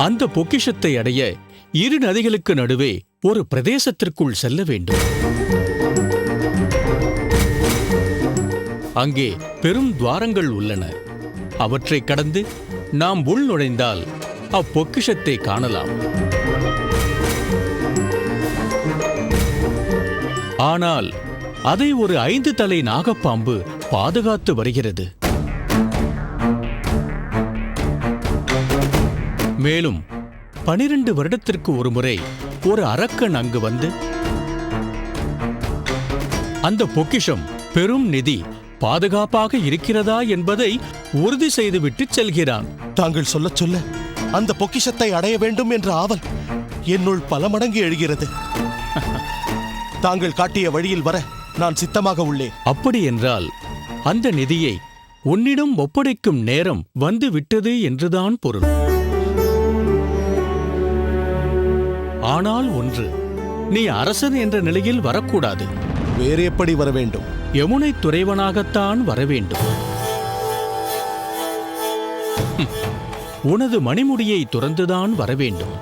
அந்த பொக்கிஷத்தை அடைய இரு நதிகளுக்கு நடுவே ஒரு பிரதேசத்திற்குள் செல்ல வேண்டும். அங்கே பெரும் துவாரங்கள் உள்ளன. அவற்றை கடந்து நாம் உள் நுழைந்தால் அப்பொக்கிஷத்தை காணலாம். ஆனால் அதை ஒரு 5 தலை நாகப்பாம்பு பாதுகாத்து வருகிறது. மேலும் 12 வருடத்திற்கு ஒருமுறை ஒரு அரக்கன் அங்கு வந்து அந்த பொக்கிஷம் பெரும் நிதி பாதுகாப்பாக இருக்கிறதா என்பதை உறுதி செய்துவிட்டு செல்கிறான். தாங்கள் சொல்ல சொல்ல அந்த பொக்கிஷத்தை அடைய வேண்டும் என்ற ஆவல் என்னுள் பல மடங்கு எழுகிறது. தாங்கள் காட்டிய வழியில் வர நான் சித்தமாக உள்ளேன். அப்படி என்றால் அந்த நிதியை உன்னிடம் ஒப்படைக்கும் நேரம் வந்து விட்டது என்றுதான் பொருள். ஆனால் ஒன்று, நீ அரசன் என்ற நிலையில் வரக்கூடாது. வேறு எப்படி வர வேண்டும்? யமுனை துறைவனாகத்தான் வரவேண்டும். உனது மணிமுடியை துறந்துதான் வரவேண்டும்.